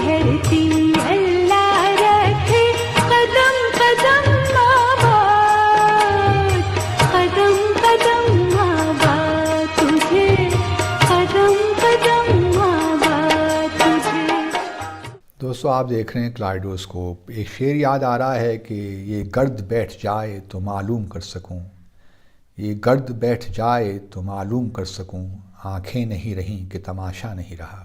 دھرتی اللہ رکھے قدم قدم آباد، قدم قدم آباد تجھے، قدم قدم آباد تجھے۔ دوستو آپ دیکھ رہے ہیں کلائڈوسکوپ۔ ایک شعر یاد آ رہا ہے کہ یہ گرد بیٹھ جائے تو معلوم کر سکوں، یہ گرد بیٹھ جائے تو معلوم کر سکوں، آنکھیں نہیں رہیں کہ تماشا نہیں رہا۔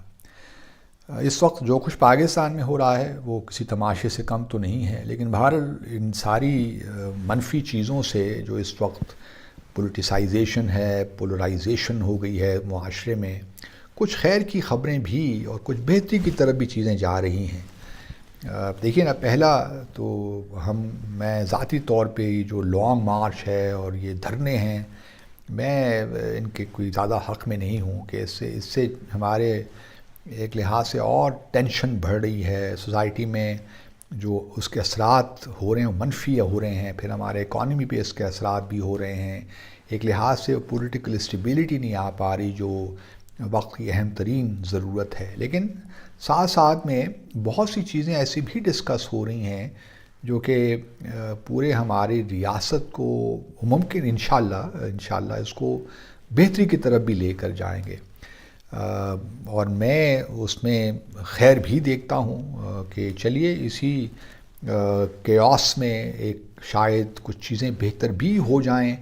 اس وقت جو کچھ پاکستان میں ہو رہا ہے وہ کسی تماشے سے کم تو نہیں ہے، لیکن بہرحال ان ساری منفی چیزوں سے جو اس وقت پولیٹیسائزیشن ہے، پولرائزیشن ہو گئی ہے معاشرے میں، کچھ خیر کی خبریں بھی اور کچھ بہتری کی طرف بھی چیزیں جا رہی ہیں۔ دیکھیے نا، پہلا تو میں ذاتی طور پہ جو لانگ مارچ ہے اور یہ دھرنے ہیں، میں ان کے کوئی زیادہ حق میں نہیں ہوں کہ اس سے ہمارے ایک لحاظ سے اور ٹینشن بڑھ رہی ہے سوسائٹی میں، جو اس کے اثرات ہو رہے ہیں منفی ہو رہے ہیں، پھر ہمارے اکانومی پہ اس کے اثرات بھی ہو رہے ہیں۔ ایک لحاظ سے پولیٹیکل اسٹیبلٹی نہیں آ پا رہی جو وقت کی اہم ترین ضرورت ہے، لیکن ساتھ ساتھ میں بہت سی چیزیں ایسی بھی ڈسکس ہو رہی ہیں جو کہ پورے ہماری ریاست کو ممکن انشاءاللہ اس کو بہتری کی طرف بھی لے کر جائیں گے، اور میں اس میں خیر بھی دیکھتا ہوں کہ چلیے اسی کیوس میں ایک شاید کچھ چیزیں بہتر بھی ہو جائیں۔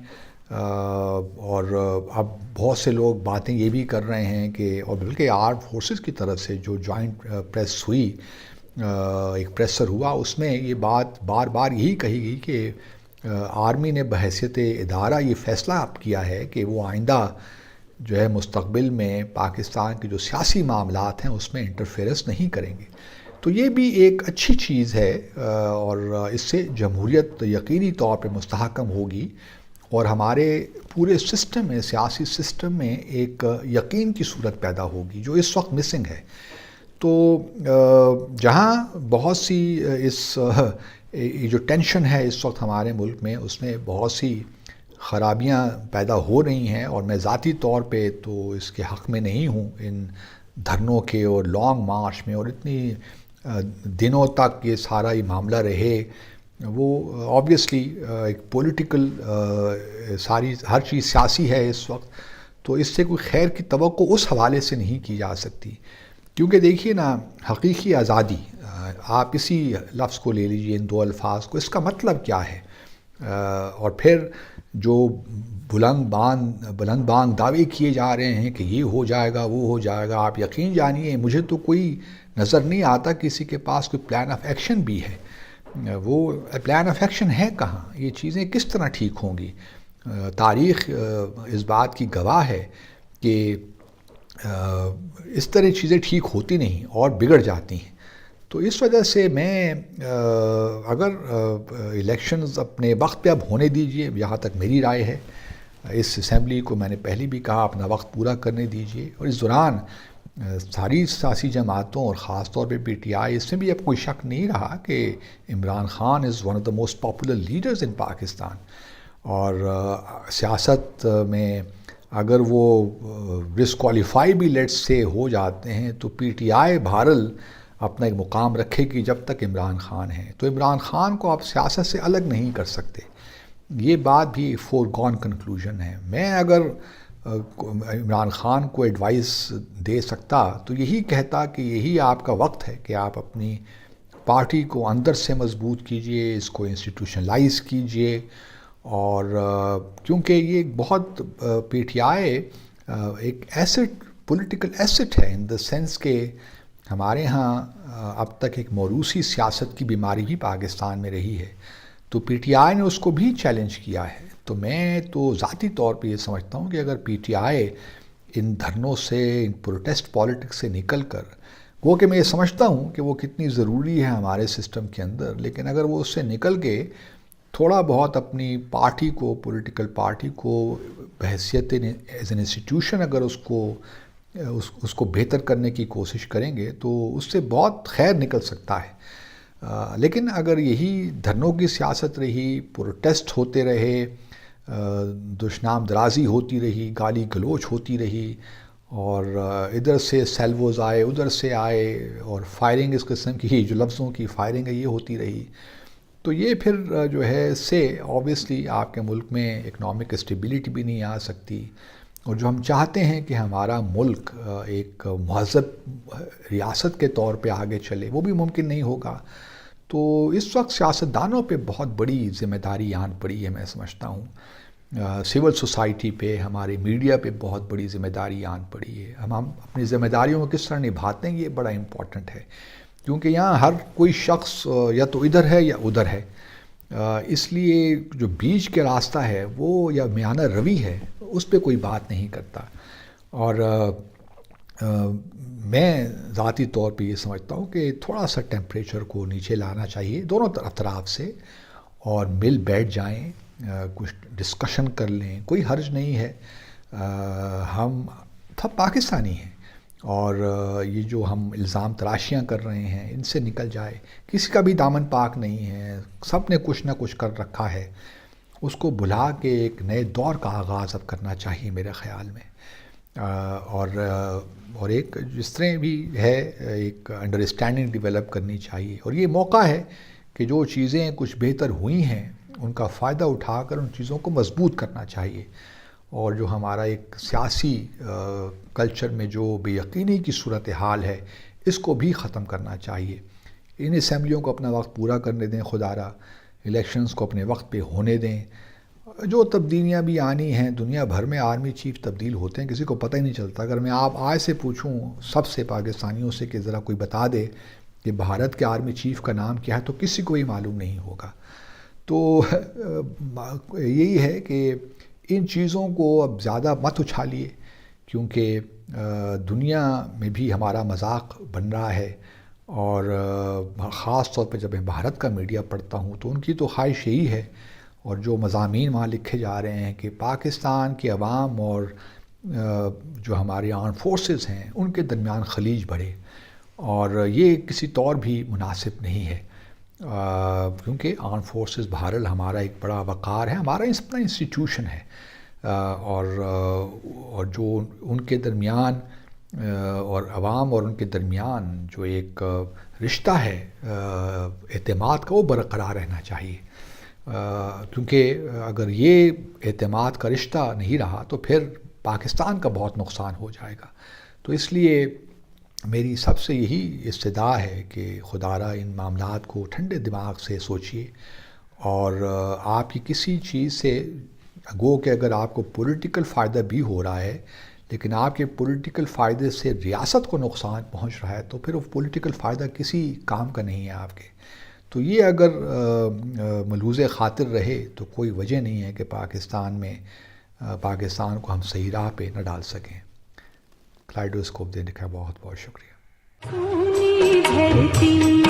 اور اب بہت سے لوگ باتیں یہ بھی کر رہے ہیں کہ، اور بلکہ آرم فورسز کی طرف سے جو جوائنٹ پریس ہوئی، ایک پریسر ہوا، اس میں یہ بات بار بار یہی کہی گئی کہ آرمی نے بحیثیت ادارہ یہ فیصلہ اب کیا ہے کہ وہ آئندہ جو ہے مستقبل میں پاکستان کے جو سیاسی معاملات ہیں اس میں انٹرفیئرنس نہیں کریں گے۔ تو یہ بھی ایک اچھی چیز ہے، اور اس سے جمہوریت یقینی طور پہ مستحکم ہوگی، اور ہمارے پورے سسٹم میں، سیاسی سسٹم میں ایک یقین کی صورت پیدا ہوگی جو اس وقت مسنگ ہے۔ تو جہاں بہت سی جو ٹینشن ہے اس وقت ہمارے ملک میں، اس میں بہت سی خرابیاں پیدا ہو رہی ہیں، اور میں ذاتی طور پہ تو اس کے حق میں نہیں ہوں ان دھرنوں کے اور لانگ مارچ میں، اور اتنی دنوں تک یہ سارا یہ معاملہ رہے۔ وہ آبویسلی ایک پولیٹیکل ہر چیز سیاسی ہے اس وقت، تو اس سے کوئی خیر کی توقع اس حوالے سے نہیں کی جا سکتی، کیونکہ دیکھیے نا، حقیقی آزادی، آپ اسی لفظ کو لے لیجئے، ان دو الفاظ کو، اس کا مطلب کیا ہے؟ اور پھر جو بلند بانگ دعوے کیے جا رہے ہیں کہ یہ ہو جائے گا، وہ ہو جائے گا، آپ یقین جانیے مجھے تو کوئی نظر نہیں آتا کسی کے پاس کوئی پلان آف ایکشن بھی ہے۔ وہ پلان آف ایکشن ہے کہاں؟ یہ چیزیں کس طرح ٹھیک ہوں گی؟ تاریخ اس بات کی گواہ ہے کہ اس طرح چیزیں ٹھیک ہوتی نہیں اور بگڑ جاتی ہیں۔ تو اس وجہ سے میں اگر الیکشنز اپنے وقت پہ اب ہونے دیجئے، جہاں تک میری رائے ہے، اس اسمبلی کو میں نے پہلے بھی کہا اپنا وقت پورا کرنے دیجئے، اور اس دوران ساری سیاسی جماعتوں اور خاص طور پہ پی ٹی آئی، اس میں بھی اب کوئی شک نہیں رہا کہ Imran Khan is one of the most popular leaders in Pakistan, اور سیاست میں اگر وہ ڈسکوالیفائی بھی لیٹس سے ہو جاتے ہیں تو پی ٹی آئی بہرحال اپنا ایک مقام رکھے گی جب تک عمران خان ہے، تو عمران خان کو آپ سیاست سے الگ نہیں کر سکتے، یہ بات بھی فور گون کنکلوژن ہے۔ میں اگر عمران خان کو ایڈوائس دے سکتا تو یہی کہتا کہ یہی آپ کا وقت ہے کہ آپ اپنی پارٹی کو اندر سے مضبوط کیجئے، اس کو انسٹیٹیوشنلائز کیجئے، اور کیونکہ یہ بہت پی ٹی آئی ایک ایسٹ، پولیٹیکل ایسٹ ہے، ان دا سینس کہ ہمارے ہاں اب تک ایک موروثی سیاست کی بیماری بھی پاکستان میں رہی ہے، تو پی ٹی آئی نے اس کو بھی چیلنج کیا ہے۔ تو میں تو ذاتی طور پہ یہ سمجھتا ہوں کہ اگر پی ٹی آئی ان دھرنوں سے، ان پروٹیسٹ پالیٹکس سے نکل کر، وہ کہ میں یہ سمجھتا ہوں کہ وہ کتنی ضروری ہے ہمارے سسٹم کے اندر، لیکن اگر وہ اس سے نکل کے تھوڑا بہت اپنی پارٹی کو، پولیٹیکل پارٹی کو بحیثیت ایز این انسٹیٹیوشن اگر اس کو بہتر کرنے کی کوشش کریں گے تو اس سے بہت خیر نکل سکتا ہے۔ لیکن اگر یہی دھرنوں کی سیاست رہی، پروٹیسٹ ہوتے رہے، دشنام درازی ہوتی رہی، گالی گلوچ ہوتی رہی، اور ادھر سے سیلوز آئے ادھر سے آئے اور فائرنگ اس قسم کی جو لفظوں کی فائرنگ ہے یہ ہوتی رہی. تو یہ پھر جو ہے اس سے آبویسلی آپ کے ملک میں اکنامک اسٹیبلٹی بھی نہیں آ سکتی، اور جو ہم چاہتے ہیں کہ ہمارا ملک ایک مہذب ریاست کے طور پہ آگے چلے وہ بھی ممکن نہیں ہوگا. تو اس وقت سیاستدانوں پہ بہت بڑی ذمہ داری آن پڑی ہے، میں سمجھتا ہوں. سول سوسائٹی پہ، ہمارے میڈیا پہ بہت بڑی ذمہ داری آن پڑی ہے. ہم اپنی ذمہ داریوں کو کس طرح نبھاتے ہیں یہ بڑا امپورٹنٹ ہے، کیونکہ یہاں ہر کوئی شخص یا تو ادھر ہے یا ادھر ہے. اس لیے جو بیچ کے راستہ ہے وہ یا میانہ روی ہے اس پہ کوئی بات نہیں کرتا. اور میں ذاتی طور پہ یہ سمجھتا ہوں کہ تھوڑا سا ٹیمپریچر کو نیچے لانا چاہیے دونوں اطراف سے، اور مل بیٹھ جائیں، کچھ ڈسکشن کر لیں، کوئی حرج نہیں ہے. ہم سب پاکستانی ہیں، اور یہ جو ہم الزام تراشیاں کر رہے ہیں ان سے نکل جائے. کسی کا بھی دامن پاک نہیں ہے، سب نے کچھ نہ کچھ کر رکھا ہے. اس کو بھلا کے ایک نئے دور کا آغاز اب کرنا چاہیے میرے خیال میں. اور ایک جس طرح بھی ہے ایک انڈرسٹینڈنگ ڈیولپ کرنی چاہیے. اور یہ موقع ہے کہ جو چیزیں کچھ بہتر ہوئی ہیں ان کا فائدہ اٹھا کر ان چیزوں کو مضبوط کرنا چاہیے. اور جو ہمارا ایک سیاسی کلچر میں جو بے یقینی کی صورتحال ہے اس کو بھی ختم کرنا چاہیے. ان اسمبلیوں کو اپنا وقت پورا کرنے دیں، خدا را الیکشنز کو اپنے وقت پہ ہونے دیں. جو تبدیلیاں بھی آنی ہیں، دنیا بھر میں آرمی چیف تبدیل ہوتے ہیں، کسی کو پتہ ہی نہیں چلتا. اگر میں آپ آج سے پوچھوں سب سے پاکستانیوں سے کہ ذرا کوئی بتا دے کہ بھارت کے آرمی چیف کا نام کیا ہے، تو کسی کو ہی معلوم نہیں ہوگا. تو یہی ہے کہ ان چیزوں کو اب زیادہ مت اچھالیے، کیونکہ دنیا میں بھی ہمارا مذاق بن رہا ہے. اور خاص طور پہ جب میں بھارت کا میڈیا پڑھتا ہوں تو ان کی تو خواہش یہی ہے، اور جو مضامین وہاں لکھے جا رہے ہیں کہ پاکستان کے عوام اور جو ہماری آرم فورسز ہیں ان کے درمیان خلیج بڑھے. اور یہ کسی طور بھی مناسب نہیں ہے، کیونکہ آرم فورسز بہرحال ہمارا ایک بڑا وقار ہے، ہمارا اپنا انسٹیٹیوشن ہے. اور جو ان کے درمیان اور عوام اور ان کے درمیان جو ایک رشتہ ہے اعتماد کا، وہ برقرار رہنا چاہیے. کیونکہ اگر یہ اعتماد کا رشتہ نہیں رہا تو پھر پاکستان کا بہت نقصان ہو جائے گا. تو اس لیے میری سب سے یہی استدعا ہے کہ خدا را ان معاملات کو ٹھنڈے دماغ سے سوچیے. اور آپ کی کسی چیز سے گو کہ اگر آپ کو پولیٹیکل فائدہ بھی ہو رہا ہے، لیکن آپ کے پولیٹیکل فائدے سے ریاست کو نقصان پہنچ رہا ہے، تو پھر وہ پولیٹیکل فائدہ کسی کام کا نہیں ہے آپ کے. تو یہ اگر ملحوظ خاطر رہے تو کوئی وجہ نہیں ہے کہ پاکستان کو ہم صحیح راہ پہ نہ ڈال سکیں. کلائڈوسکوپ دینے کا بہت بہت شکریہ. سونی دھرتی